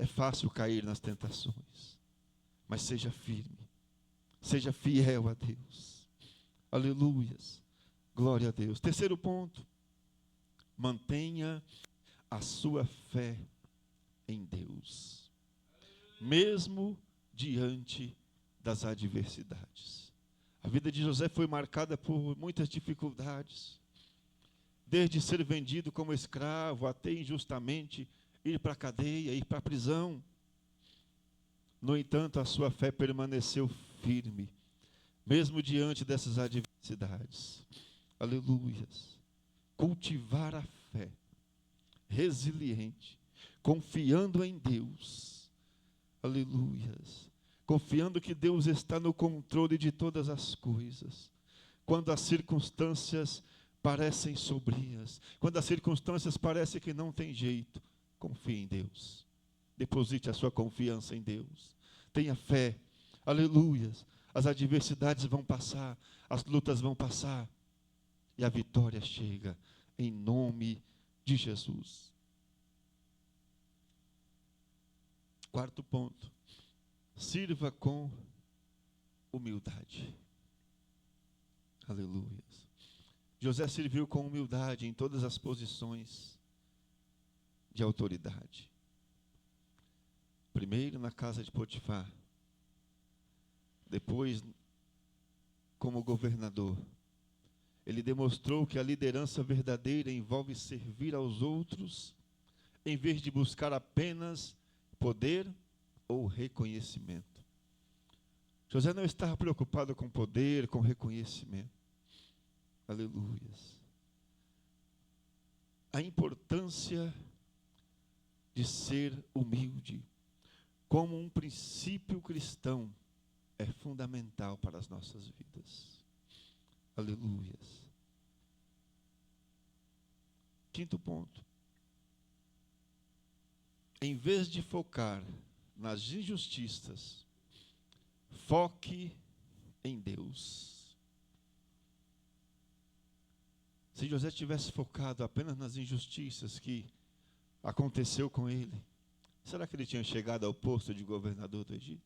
É fácil cair nas tentações, mas seja firme, seja fiel a Deus, aleluias, glória a Deus. Terceiro ponto, mantenha a sua fé em Deus, mesmo diante das adversidades. A vida de José foi marcada por muitas dificuldades, desde ser vendido como escravo até injustamente ir para a cadeia, ir para a prisão. No entanto, a sua fé permaneceu firme, mesmo diante dessas adversidades. Aleluias. Cultivar a fé, resiliente, confiando em Deus. Aleluias. Confiando que Deus está no controle de todas as coisas. Quando as circunstâncias parecem sombrias, quando as circunstâncias parecem que não tem jeito, confie em Deus. Deposite a sua confiança em Deus. Tenha fé. Aleluias. As adversidades vão passar, as lutas vão passar. E a vitória chega em nome de Jesus. Quarto ponto. Sirva com humildade. Aleluia. José serviu com humildade em todas as posições de autoridade. Primeiro na casa de Potifar. Depois como governador. Ele demonstrou que a liderança verdadeira envolve servir aos outros, em vez de buscar apenas poder ou reconhecimento. José não estava preocupado com poder, com reconhecimento. Aleluias. A importância de ser humilde, como um princípio cristão, é fundamental para as nossas vidas. Aleluias. Quinto ponto. Em vez de focar nas injustiças, foque em Deus. Se José tivesse focado apenas nas injustiças que aconteceu com ele, será que ele tinha chegado ao posto de governador do Egito?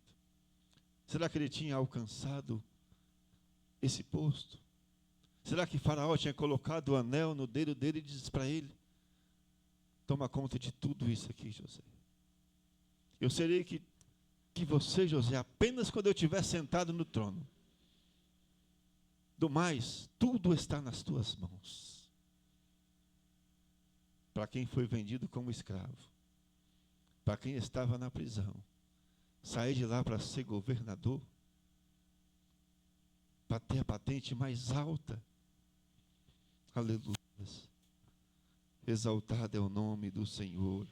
Será que ele tinha alcançado esse posto? Será que Faraó tinha colocado o anel no dedo dele e disse para ele: toma conta de tudo isso aqui, José. Eu serei que você, José, apenas quando eu estiver sentado no trono. Do mais, tudo está nas tuas mãos. Para quem foi vendido como escravo, para quem estava na prisão, sair de lá para ser governador, para ter a patente mais alta. Aleluia. Exaltado é o nome do Senhor.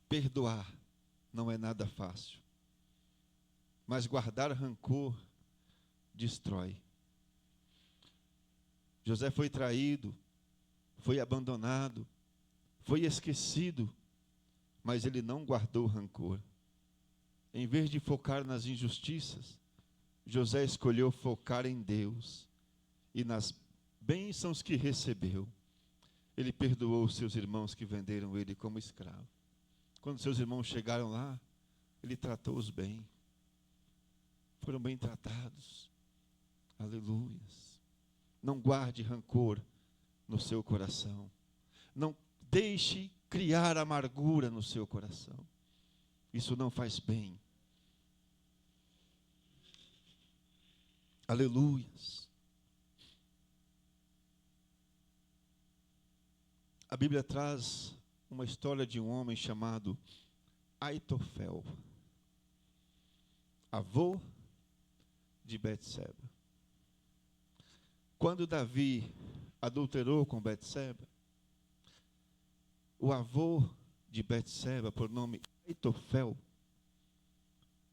Perdoar não é nada fácil, mas guardar rancor destrói. José foi traído, foi abandonado, foi esquecido, mas ele não guardou rancor. Em vez de focar nas injustiças, José escolheu focar em Deus e nas bênçãos que recebeu. Ele perdoou os seus irmãos que venderam ele como escravo. Quando seus irmãos chegaram lá, ele tratou-os bem. Foram bem tratados. Aleluias. Não guarde rancor no seu coração. Não deixe criar amargura no seu coração. Isso não faz bem. Aleluias. A Bíblia traz uma história de um homem chamado Aitofel, avô de Betseba. Quando Davi adulterou com Betseba, o avô de Betseba, por nome Aitofel,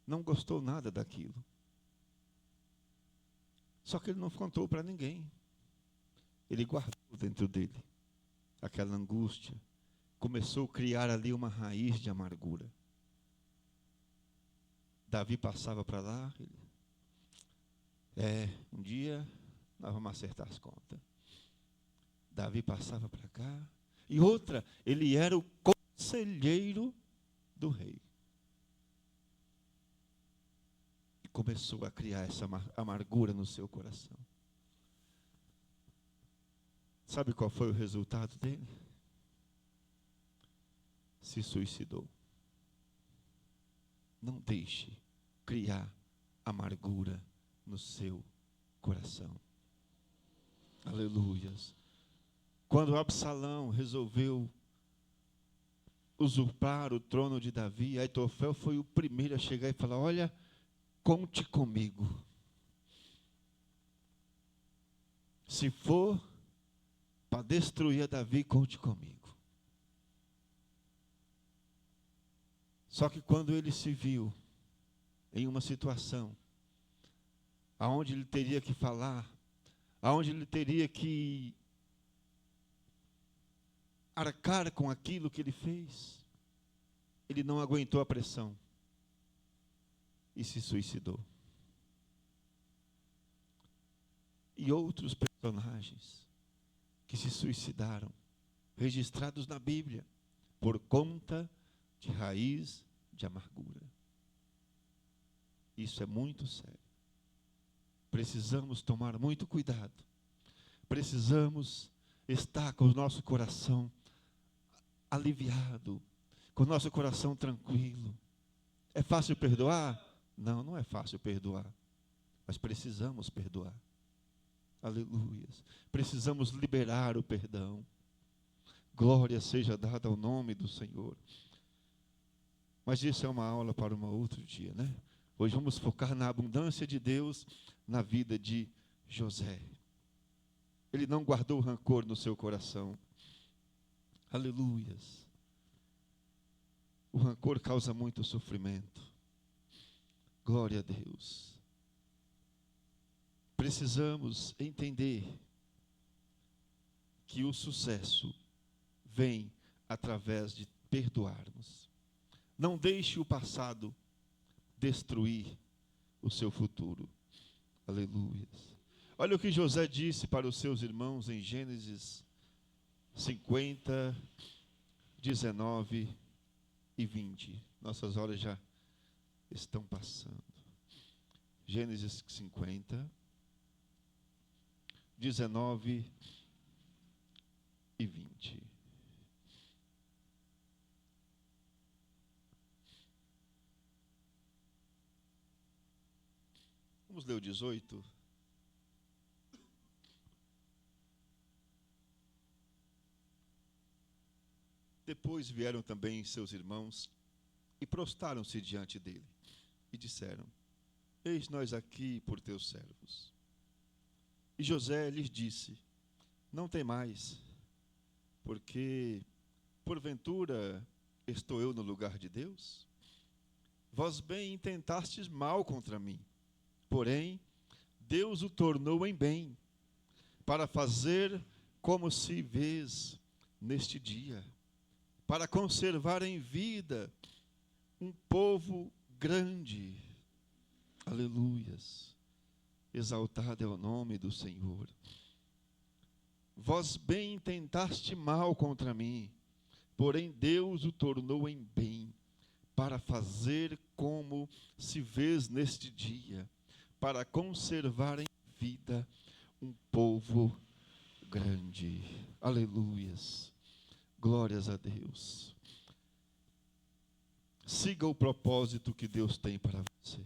não gostou nada daquilo. Só que ele não contou para ninguém. Ele guardou dentro dele aquela angústia. Começou a criar ali uma raiz de amargura. Davi passava para lá. Um dia nós vamos acertar as contas. Davi passava para cá. E outra, ele era o conselheiro do rei. E começou a criar essa amargura no seu coração. Sabe qual foi o resultado dele? Se suicidou. Não deixe criar amargura no seu coração. Aleluias. Quando Absalão resolveu usurpar o trono de Davi, Aitofel foi o primeiro a chegar e falar: olha, conte comigo. Se for para destruir a Davi, conte comigo. Só que quando ele se viu em uma situação aonde ele teria que falar, aonde ele teria que arcar com aquilo que ele fez, ele não aguentou a pressão e se suicidou. E outros personagens que se suicidaram, registrados na Bíblia, por conta de raiz de amargura. Isso é muito sério. Precisamos tomar muito cuidado. Precisamos estar com o nosso coração aliviado, com o nosso coração tranquilo. É fácil perdoar? Não, não é fácil perdoar. Mas precisamos perdoar. Aleluias. Precisamos liberar o perdão. Glória seja dada ao nome do Senhor. Mas isso é uma aula para um outro dia, né? Hoje vamos focar na abundância de Deus na vida de José. Ele não guardou rancor no seu coração. Aleluias. O rancor causa muito sofrimento. Glória a Deus. Precisamos entender que o sucesso vem através de perdoarmos. Não deixe o passado destruir o seu futuro. Aleluia. Olha o que José disse para os seus irmãos em Gênesis 50, 19 e 20. Nossas horas já estão passando. Gênesis 50, 19 e 20. Vamos ler o 18. Depois vieram também seus irmãos e prostaram-se diante dele e disseram: Eis nós aqui por teus servos. E José lhes disse: Não temais, porque porventura estou eu no lugar de Deus? Vós bem intentastes mal contra mim, porém Deus o tornou em bem, para fazer como se vês neste dia, para conservar em vida um povo grande. Aleluias. Exaltado é o nome do Senhor. Vós bem intentaste mal contra mim, porém Deus o tornou em bem, para fazer como se vês neste dia, para conservar em vida um povo grande. Aleluias. Glórias a Deus. Siga o propósito que Deus tem para você.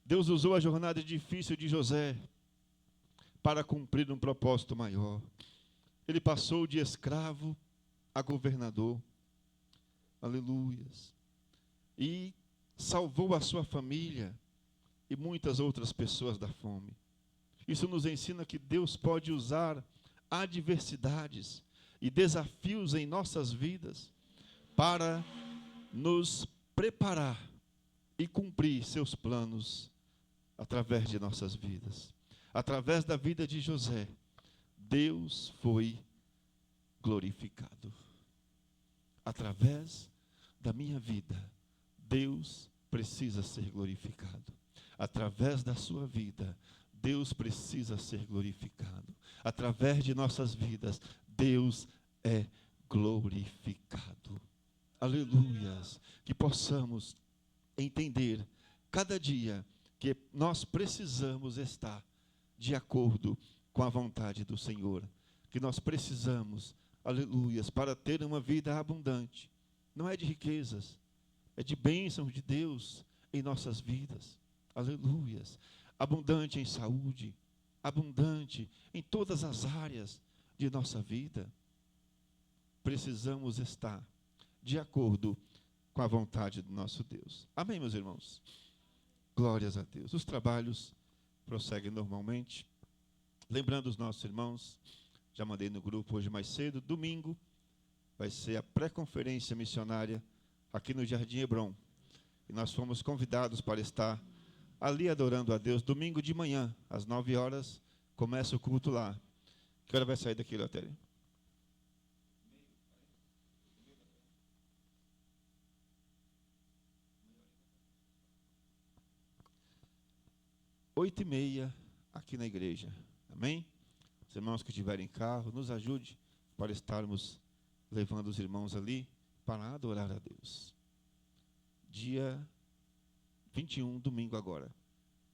Deus usou a jornada difícil de José para cumprir um propósito maior. Ele passou de escravo a governador. Aleluias. E salvou a sua família e muitas outras pessoas da fome. Isso nos ensina que Deus pode usar adversidades e desafios em nossas vidas para nos preparar e cumprir seus planos através de nossas vidas. Através da vida de José, Deus foi glorificado. Através da minha vida, Deus precisa ser glorificado. Através da sua vida, Deus precisa ser glorificado. Através de nossas vidas, Deus é glorificado. Aleluias. Que possamos entender cada dia que nós precisamos estar de acordo com a vontade do Senhor. Que nós precisamos, aleluias, para ter uma vida abundante. Não é de riquezas, é de bênçãos de Deus em nossas vidas. Aleluias. Abundante em saúde, abundante em todas as áreas de nossa vida. Precisamos estar de acordo com a vontade do nosso Deus. Amém, meus irmãos? Glórias a Deus. Os trabalhos prosseguem normalmente. Lembrando os nossos irmãos, já mandei no grupo hoje mais cedo, domingo vai ser a pré-conferência missionária aqui no Jardim Hebron. E nós fomos convidados para estar ali adorando a Deus, domingo de manhã, às 9 horas, começa o culto lá. Que hora vai sair daqui, Lotério? Oito e meia aqui na igreja. Amém? Os irmãos que tiverem carro, nos ajude para estarmos levando os irmãos ali para adorar a Deus. Dia 21, domingo agora,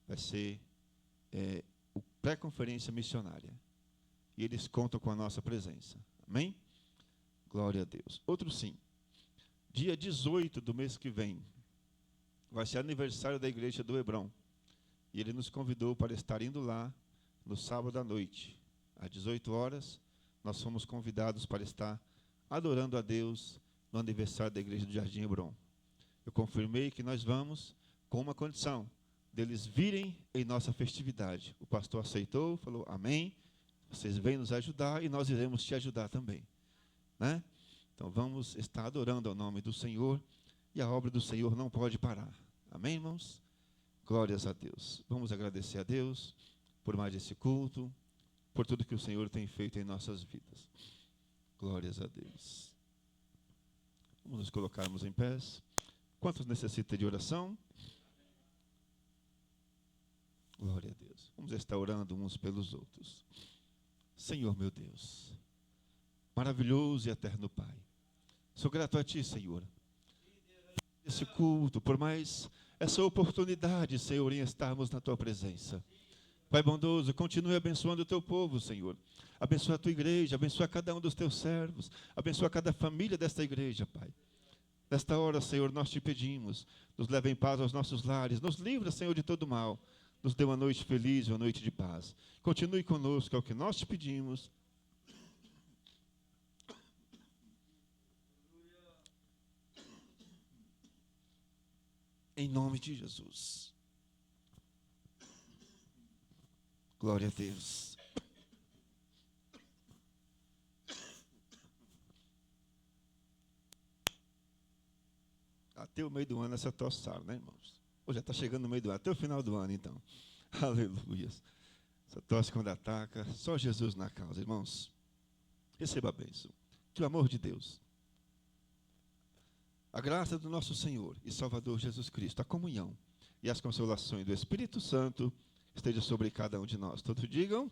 vai ser o pré-conferência missionária. E eles contam com a nossa presença. Amém? Glória a Deus. Outro sim. Dia 18 do mês que vem, vai ser aniversário da igreja do Hebron. E ele nos convidou para estar indo lá no sábado à noite. Às 18 horas, nós fomos convidados para estar adorando a Deus no aniversário da igreja do Jardim Hebron. Eu confirmei que nós vamos com uma condição, deles virem em nossa festividade. O pastor aceitou, falou, amém, vocês vêm nos ajudar e nós iremos te ajudar também. Né? Então vamos estar adorando ao nome do Senhor e a obra do Senhor não pode parar. Amém, irmãos? Glórias a Deus. Vamos agradecer a Deus por mais esse culto, por tudo que o Senhor tem feito em nossas vidas. Glórias a Deus. Vamos nos colocarmos em pés. Quantos necessitam de oração? Glória a Deus. Vamos estar orando uns pelos outros. Senhor meu Deus, maravilhoso e eterno Pai, sou grato a Ti, Senhor, esse culto, por mais essa oportunidade, Senhor, em estarmos na Tua presença. Pai bondoso, continue abençoando o Teu povo, Senhor. Abençoa a Tua igreja, abençoa cada um dos Teus servos, abençoa cada família desta igreja, Pai. Nesta hora, Senhor, nós Te pedimos, nos leve em paz aos nossos lares, nos livra, Senhor, de todo mal, nos dê uma noite feliz, uma noite de paz. Continue conosco, é o que nós Te pedimos. Em nome de Jesus. Glória a Deus. Até o meio do ano essa tossada, né, irmãos? Hoje já está chegando no meio do ano, até o final do ano, então. Aleluia. Essa tosse quando ataca, só Jesus na causa, irmãos. Receba a bênção. Que o amor de Deus, a graça do nosso Senhor e Salvador Jesus Cristo, a comunhão e as consolações do Espírito Santo esteja sobre cada um de nós. Todos digam.